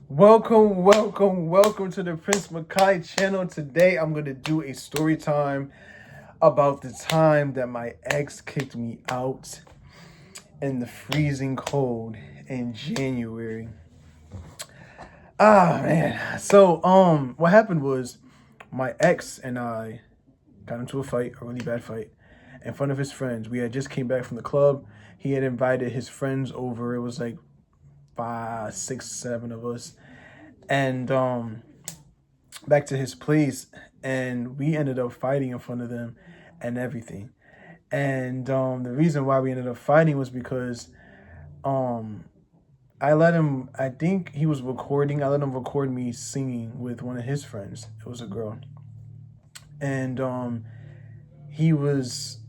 Welcome to the Prince Makai channel. Today I'm gonna do a story time about the time that my ex kicked me out in the freezing cold in January. Ah man. What happened was my ex and I got into a fight, a really bad fight, in front of his friends. We had just came back from the club. He had invited his friends over. It was like five, six, seven of us. And back to his place, and we ended up fighting in front of them and everything. And the reason why we ended up fighting was because um I let him, I think he was recording, I let him record me singing with one of his friends. It was a girl. And he was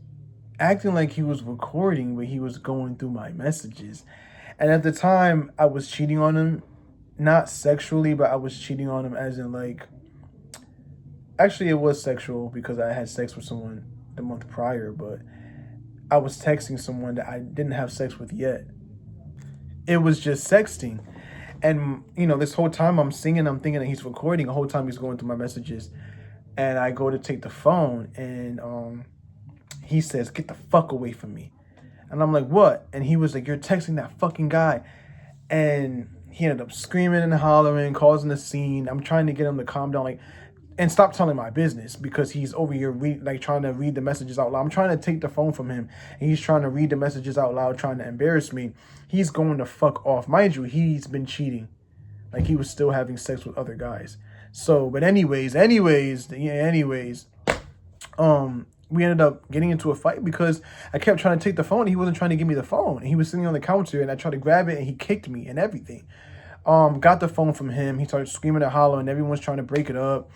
acting like he was recording, but he was going through my messages. And at the time I was cheating on him, not sexually, but I was cheating on him as in like, actually, it was sexual because I had sex with someone the month prior, but I was texting someone that I didn't have sex with yet. It was just sexting. And, this whole time I'm singing, I'm thinking that he's recording. The whole time he's going through my messages. And I go to take the phone, and he says, "Get the fuck away from me." And I'm like, "What?" And he was like, "You're texting that fucking guy." And he ended up screaming and hollering, causing a scene. I'm trying to get him to calm down, like, and stop telling my business, because he's over here trying to read the messages out loud. I'm trying to take the phone from him, and he's trying to read the messages out loud, trying to embarrass me. He's going to fuck off. Mind you, he's been cheating. Like, he was still having sex with other guys. So, but we ended up getting into a fight because I kept trying to take the phone. And he wasn't trying to give me the phone. He was sitting on the counter, and I tried to grab it, and he kicked me and everything. Got the phone from him. He started screaming and hollering. Everyone's trying to break it up.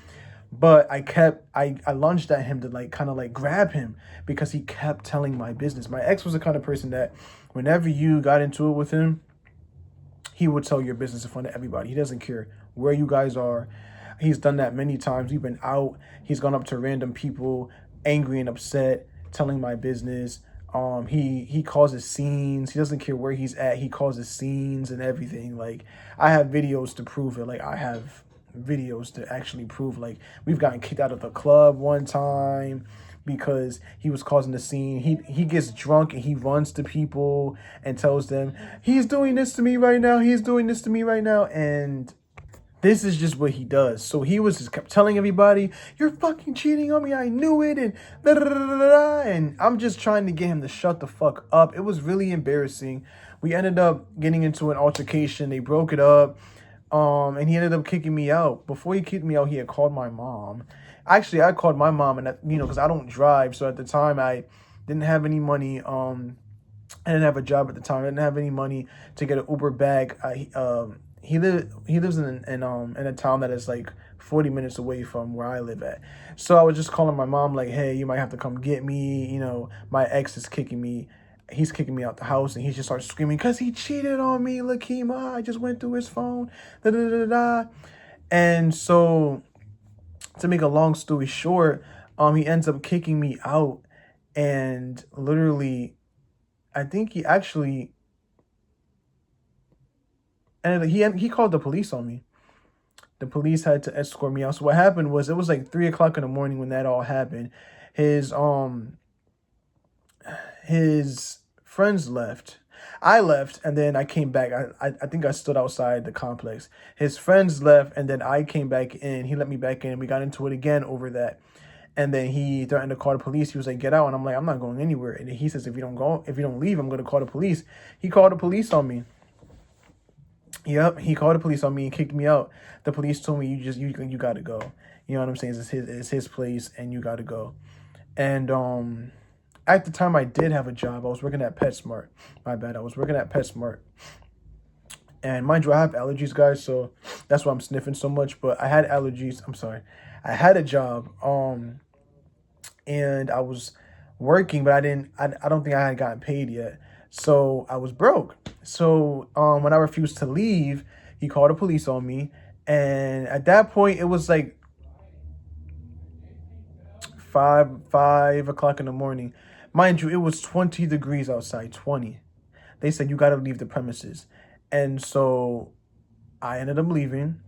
But I lunged at him to kind of grab him because he kept telling my business. My ex was the kind of person that whenever you got into it with him, he would tell your business in front of everybody. He doesn't care where you guys are. He's done that many times. We've been out. He's gone up to random people, angry and upset, telling my business. He causes scenes. He doesn't care where he's at. He causes scenes and everything. Like, I have videos to prove it. Like, I have videos to actually prove, like, we've gotten kicked out of the club one time because he was causing the scene. He gets drunk and he runs to people and tells them, "He's doing this to me right now. He's doing this to me right now." And this is just what he does. So he was just kept telling everybody, "You're fucking cheating on me. I knew it." And da, da, da, da, da. And I'm just trying to get him to shut the fuck up. It was really embarrassing. We ended up getting into an altercation. They broke it up. And he ended up kicking me out. Before he kicked me out, he had called my mom. Actually, I called my mom, and because I don't drive, so at the time I didn't have any money. I didn't have a job at the time. I didn't have any money to get an Uber back. He lives in a town that is like 40 minutes away from where I live at. So I was just calling my mom like, "Hey, you might have to come get me. My ex is kicking me. He's kicking me out the house," and he just starts screaming, "Cause he cheated on me, Lakima. I just went through his phone." Da da da da. And so, to make a long story short, he ends up kicking me out, and literally, I think he actually, and he called the police on me. The police had to escort me out. So what happened was, it was like 3 o'clock in the morning when that all happened. His his friends left. I left, and then I came back. I think I stood outside the complex. His friends left, and then I came back in. He let me back in. We got into it again over that. And then he threatened to call the police. He was like, "Get out." And I'm like, "I'm not going anywhere." And he says, if you don't leave, I'm going to call the police. He called the police on me. Yep, he called the police on me and kicked me out. The police told me, you got to go. You know what I'm saying? It's his place, and you got to go. And at the time, I did have a job. I was working at PetSmart. My bad. I was working at PetSmart. And mind you, I have allergies, guys, so that's why I'm sniffing so much. But I had allergies. I'm sorry. I had a job. And I was working, but I don't think I had gotten paid yet. So I was broke. So when I refused to leave, he called the police on me. And at that point, it was like 5 o'clock in the morning. Mind you, it was 20 degrees outside, 20. They said, "You got to leave the premises." And so I ended up leaving,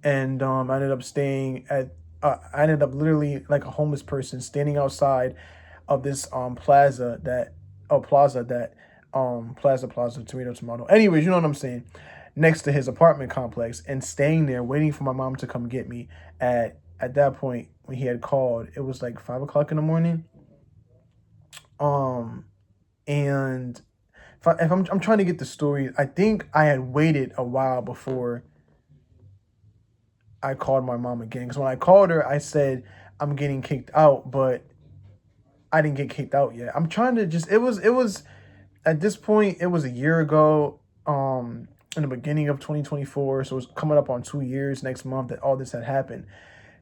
and I ended up staying at. I ended up literally like a homeless person standing outside of this plaza that plaza tomato. Anyways, you know what I'm saying. Next to his apartment complex, and staying there waiting for my mom to come get me. At that point, when he had called, it was like 5 o'clock in the morning. Um, and if I'm trying to get the story, I think I had waited a while before I called my mom again. Because when I called her, I said I'm getting kicked out, but I didn't get kicked out yet. I'm trying to just. It was at this point. It was a year ago. In the beginning of 2024, so it's coming up on 2 years next month that all this had happened.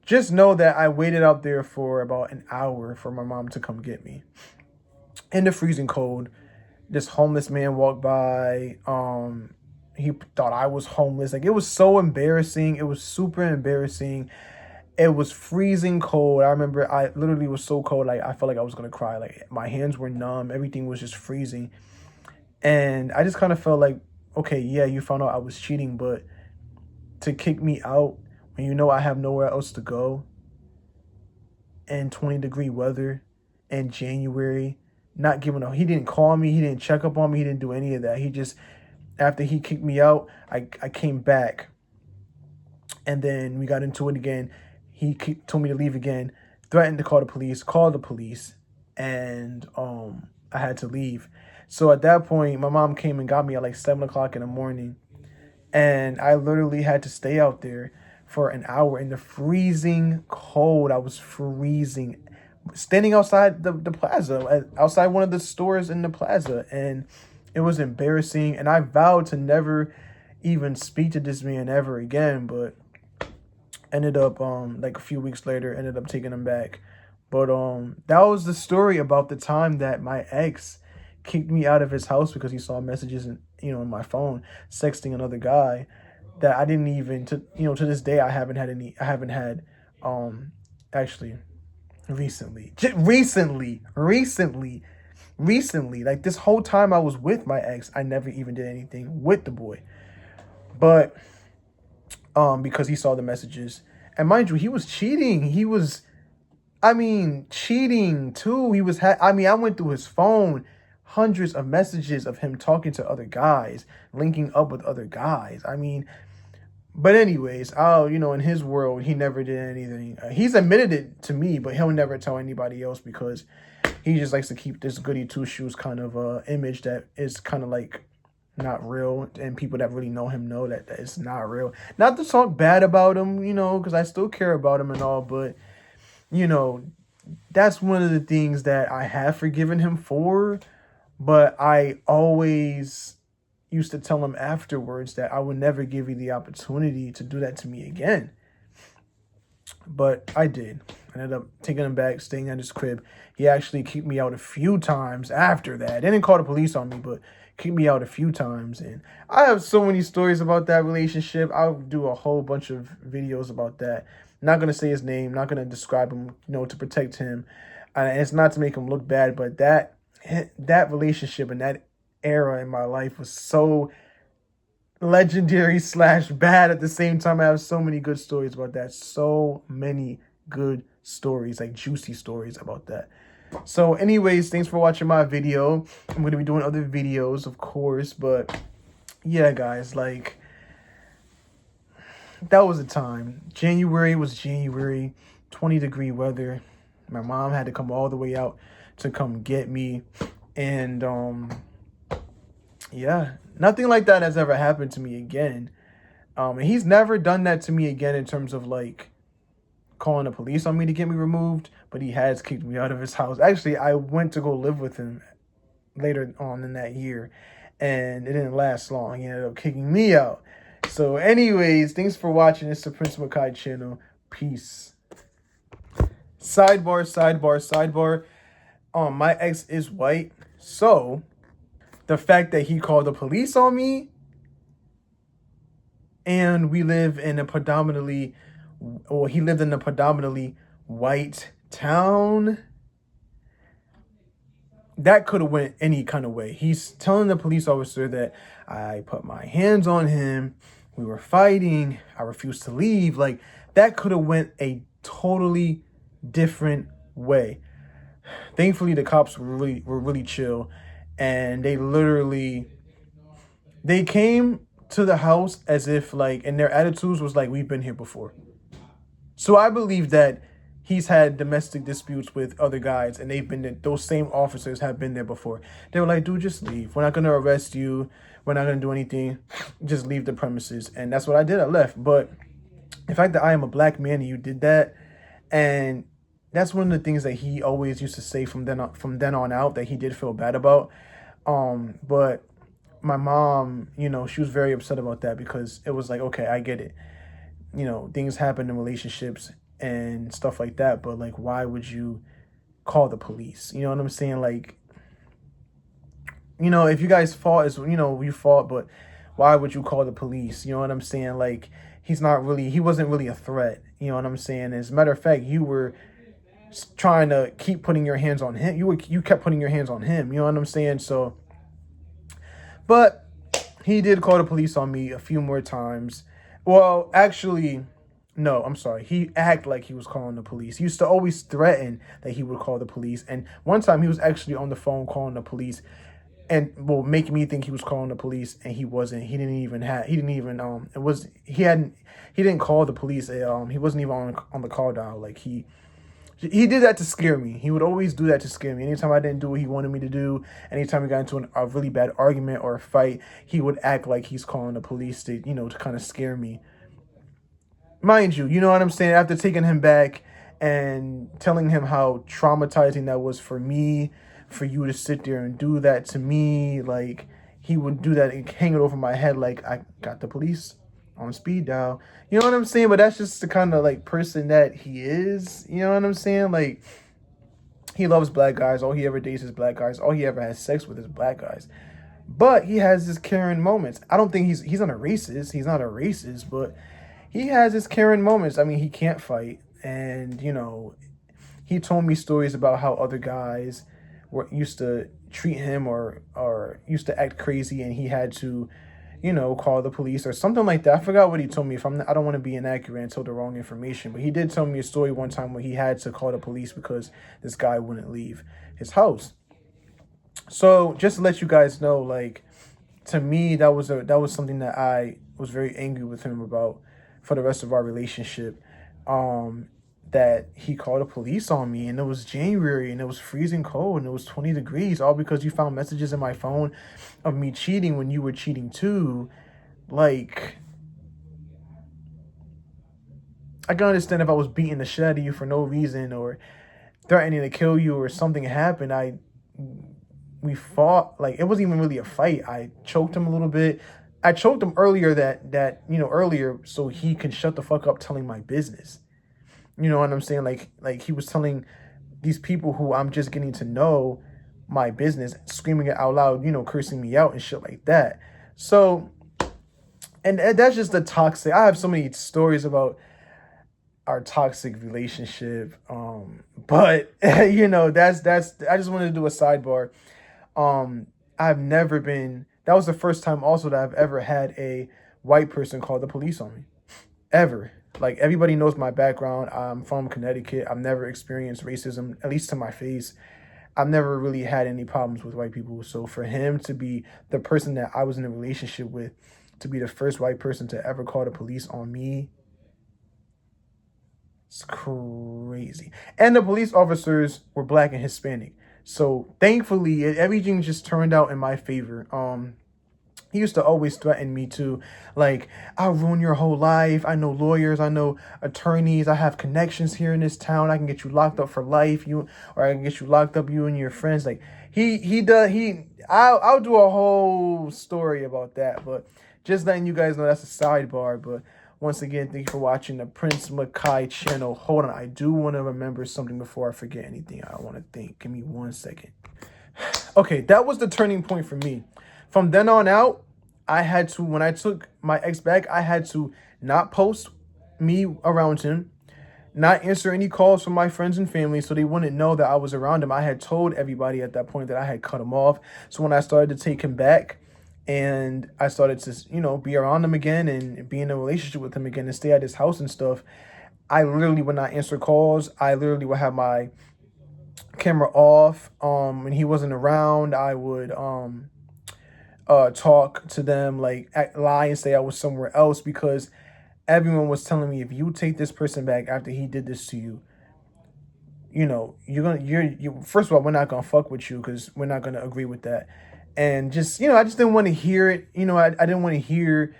Just know that I waited out there for about an hour for my mom to come get me in the freezing cold. This homeless man walked by. He thought I was homeless. Like, it was so embarrassing. It was super embarrassing. It was freezing cold. I remember I literally was so cold. Like, I felt like I was gonna cry. Like, my hands were numb. Everything was just freezing. And I just kind of felt like, okay, yeah, you found out I was cheating, but to kick me out when you know I have nowhere else to go in 20-degree weather in January, not giving up. He didn't call me. He didn't check up on me. He didn't do any of that. He just, after he kicked me out, I came back. And then we got into it again. He told me to leave again, threatened to called the police, and I had to leave. So at that point, my mom came and got me at like 7 o'clock in the morning. And I literally had to stay out there for an hour in the freezing cold. I was freezing, standing outside the plaza, outside one of the stores in the plaza. And it was embarrassing. And I vowed to never even speak to this man ever again. But ended up, like a few weeks later, ended up taking him back. But that was the story about the time that my ex kicked me out of his house because he saw messages in my phone, sexting another guy that I didn't even to this day I haven't had actually recently, like this whole time I was with my ex, I never even did anything with the boy. But because he saw the messages, and mind you, he was cheating. Cheating too. I went through his phone, hundreds of messages of him talking to other guys, linking up with other guys. But anyways, in his world, he never did anything. He's admitted it to me, but he'll never tell anybody else because he just likes to keep this goody two shoes kind of image that is kind of like not real, and people that really know him know that it's not real. Not to talk bad about him, because I still care about him and all, but that's one of the things that I have forgiven him for. But I always used to tell him afterwards that I would never give you the opportunity to do that to me again. But I did. I ended up taking him back, staying at his crib. He actually kicked me out a few times after that. They didn't call the police on me, but kicked me out a few times. And I have so many stories about that relationship. I'll do a whole bunch of videos about that. Not going to say his name, not going to describe him, to protect him. And it's not to make him look bad, but that relationship and that era in my life was so legendary / bad at the same time. I have so many good stories about that. So many good stories, like juicy stories about that. So anyways, thanks for watching my video. I'm going to be doing other videos, of course. But yeah, guys, like, that was a time. January was January, 20-degree weather. My mom had to come all the way out to come get me. And yeah, nothing like that has ever happened to me again. And he's never done that to me again in terms of like calling the police on me to get me removed, but he has kicked me out of his house. Actually, I went to go live with him later on in that year, and it didn't last long. He ended up kicking me out. So anyways, thanks for watching. It's the Prince Makai channel. Peace. Sidebar. My ex is white, so the fact that he called the police on me, and he lived in a predominantly white town, that could have went any kind of way. He's telling the police officer that I put my hands on him We were fighting. I refused to leave. Like, that could have went a totally different way. Thankfully, the cops were really chill, and they came to the house as if like, and their attitudes was like, we've been here before. So I believe that he's had domestic disputes with other guys, and they've been there, those same officers have been there before. They were like, dude, just leave. We're not gonna arrest you. We're not gonna do anything. Just leave the premises. And that's what I did. I left. But the fact that I am a black man and you did that, and that's one of the things that he always used to say from then on out that he did feel bad about. But my mom, she was very upset about that because it was like, okay, I get it. Things happen in relationships and stuff like that, but like, why would you call the police? You know what I'm saying? Like, if you guys fought, you fought, but why would you call the police? You know what I'm saying? Like, he wasn't really a threat. You know what I'm saying? As a matter of fact, you were trying to keep putting your hands on him. You kept putting your hands on him. You know what I'm saying? So, but he did call the police on me a few more times. Well, actually, no, I'm sorry. He acted like he was calling the police. He used to always threaten that he would call the police. And one time he was actually on the phone calling the police and making me think he was calling the police, and he wasn't. He didn't call the police. He wasn't even on the call dial. Like, he did that to scare me. He would always do that to scare me. Anytime I didn't do what he wanted me to do, anytime we got into a really bad argument or a fight, he would act like he's calling the police to kind of scare me. Mind you, you know what I'm saying? After taking him back and telling him how traumatizing that was for me, for you to sit there and do that to me, like, he would do that and hang it over my head like I got the police on speed dial. You know what I'm saying? But that's just the kind of like person that he is. You know what I'm saying? Like, he loves black guys. All he ever dates is black guys. All he ever has sex with is black guys. But he has his Karen moments. I don't think he's not a racist. He's not a racist, but he has his Karen moments. I mean, he can't fight. And, he told me stories about how other guys used to treat him or used to act crazy, and he had to call the police or something like that. I forgot what he told me. I don't want to be inaccurate and tell the wrong information, but he did tell me a story one time where he had to call the police because this guy wouldn't leave his house. So just to let you guys know, like, to me, that was something that I was very angry with him about for the rest of our relationship. That he called the police on me, and it was January, and it was freezing cold, and it was 20 degrees, all because you found messages in my phone of me cheating when you were cheating too. Like, I can understand if I was beating the shit out of you for no reason or threatening to kill you or something happened. We fought. Like, it wasn't even really a fight. I choked him a little bit. I choked him earlier earlier so he can shut the fuck up telling my business. You know what I'm saying? Like he was telling these people who I'm just getting to know my business, screaming it out loud, cursing me out and shit like that. So, and that's just the toxic. I have so many stories about our toxic relationship. But that's I just wanted to do a sidebar. That was the first time also that I've ever had a white person call the police on me. Ever. Like, everybody knows my background. I'm from Connecticut. I've never experienced racism, at least to my face. I've never really had any problems with white people. So for him to be the person that I was in a relationship with, to be the first white person to ever call the police on me, it's crazy. And the police officers were black and Hispanic. So thankfully, everything just turned out in my favor. He used to always threaten me to, like, I'll ruin your whole life. I know lawyers. I know attorneys. I have connections here in this town. I can get you locked up for life. Or I can get you locked up, you and your friends. Like, I'll do a whole story about that. But just letting you guys know that's a sidebar. But once again, thank you for watching the Prince Makai channel. Hold on. I do want to remember something before I forget anything. I want to think. Give me 1 second. Okay, that was the turning point for me. From then on out, when I took my ex back, I had to not post me around him, not answer any calls from my friends and family so they wouldn't know that I was around him. I had told everybody at that point that I had cut him off. So when I started to take him back, and I started to, be around him again and be in a relationship with him again and stay at his house and stuff, I literally would not answer calls. I literally would have my camera off. When he wasn't around, I would talk to them, like lie and say I was somewhere else, because everyone was telling me, if you take this person back after he did this to you, you first of all, we're not gonna fuck with you because we're not gonna agree with that. And just, I just didn't want to hear it. I didn't want to hear,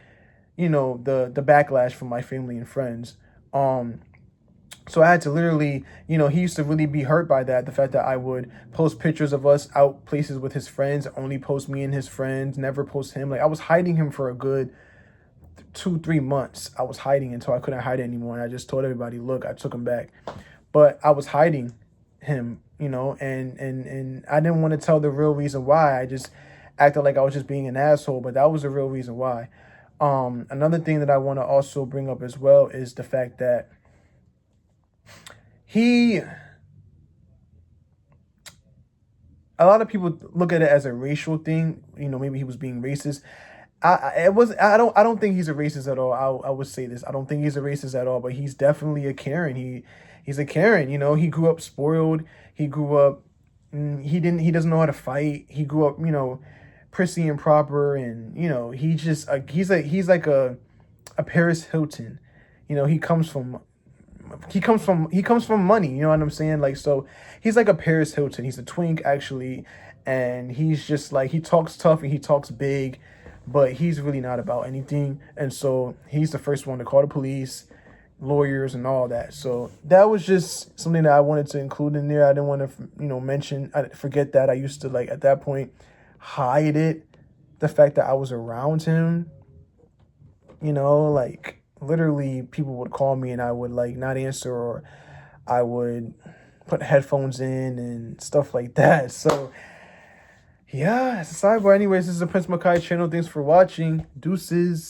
the backlash from my family and friends. So I had to literally, he used to really be hurt by that. The fact that I would post pictures of us out places with his friends, only post me and his friends, never post him. Like, I was hiding him for a good 2-3 months. I was hiding until I couldn't hide it anymore. And I just told everybody, look, I took him back. But I was hiding him, and I didn't want to tell the real reason why. I just acted like I was just being an asshole, but that was the real reason why. Another thing that I want to also bring up as well is the fact that a lot of people look at it as a racial thing. Maybe he was being racist. I don't think he's a racist at all. I would say this. I don't think he's a racist at all, but he's definitely a Karen. He's a Karen. He grew up spoiled. He grew up, he doesn't know how to fight. He grew up, prissy and proper, and he's like a Paris Hilton. He comes from money, you know what I'm saying? Like, so he's like a Paris Hilton. He's a twink, actually, and he's just like, he talks tough and he talks big, but he's really not about anything. And so he's the first one to call the police, lawyers, and all that. So that was just something that I wanted to include in there. I didn't want to, forget that I used to, like, at that point, hide it, the fact that I was around him, like, literally people would call me and I would, like, not answer, or I would put headphones in and stuff like that. So yeah, it's a sidebar. Anyways, this is the Prince Makai channel. Thanks for watching. Deuces.